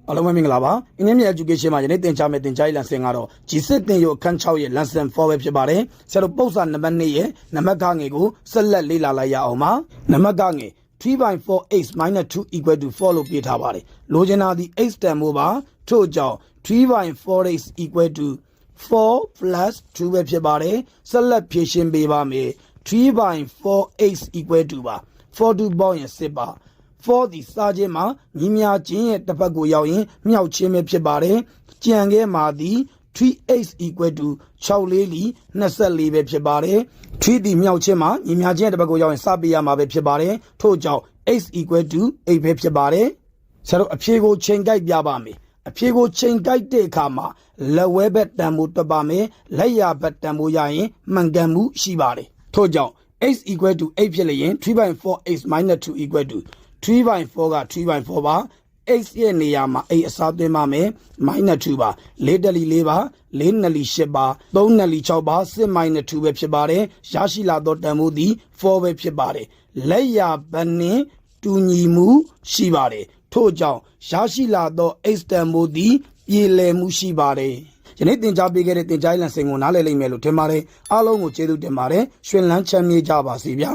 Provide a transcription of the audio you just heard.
အားလုံးပဲမင်္ဂလာပါအင်းမြင့် education မှာယနေ့သင်ကြားမယ့်သင်ကြားရေး lesson ကတော့ G7 သင်ရိုးအခန်း 6 ရဲ့ lesson-4 ပဲဖြစ်ပါတယ်ဆရာတို့ပုဒ်စာနံပါတ် 2 ရဲ့နံပါတ်ခငယ်ကိုဆက်လက်လေ့လာလိုက်ရအောင်ပါနံပါတ်ခငယ် 3/4x - 2 = 4 လို့ပြထားပါတယ်လိုချင်တာဒီ x တန်ဖိုးပါထို့ကြောင့် 3/4x = 4 + 2 ပဲဖြစ်ပါတယ်ဆက်လက်ဖြည့်ရှင်းပေးပါမယ် 3/4x = ပါ4 2 ပေါင်းရင်10ပါ4ဒီစားခြင်းမှာညီမြချင်းရဲ့တစ်ဖက်ကိုရောက်ရင်မြောက်ချင်းပဲဖြစ်ပါတယ်ကြံခဲမှာဒီ 3x = 6 လေးလီ24ပဲဖြစ်ပါတယ်3ဒီမြောက်ချင်းမှာညီမြချင်းရဲ့တစ်ဖက်ကိုရောက်ရင်စပေးရမှာပဲဖြစ်ပါတယ်ထို့ကြောင့် x = 8ပဲဖြစ်ပါတယ်ဆရာတို့အဖြေကိုချိန်ကိုက်ပြပါမယ်အဖြေကိုချိန်ကိုက်တဲ့အခါမှာလက်ဝဲဘက်တန်ဖိုးတွက်ပါမယ်လက်ရဘက်တန်ဖိုးရရင်မှန်ကန်မှုရှိပါတယ်ထို့ကြောင့် x = 8ဖြစ်လျင် 3/4x - 2 = 3/4 က 3/4 ပါ x ရဲ့နေရာမှာ a အစားသွင်းပါမယ် -2 ပါ4တက်လီ4ပါ4နှစ်လီ8ပါ3နှစ်လီ6ပါ6 - 2ပဲဖြစ်ပါတယ်ရရှိလာသောတန်ဖိုးသည်4ပဲဖြစ်ပါတယ်လက်ရဘက်နှင့်တူညီမှုရှိပါတယ်ထို့ကြောင့်ရရှိလာသော x တန်ဖိုးသည်ပြေလည်မှုရှိပါတယ်ယနေ့သင်ကြားပေးခဲ့တဲ့သင်ကြားရေး lesson ကိုနားလည်လိမ့်မယ်လို့ထင်ပါတယ်အားလုံးကိုကျေးဇူးတင်ပါတယ်ရွှင်လန်းချမ်းမြေ့ကြပါစေဗျာ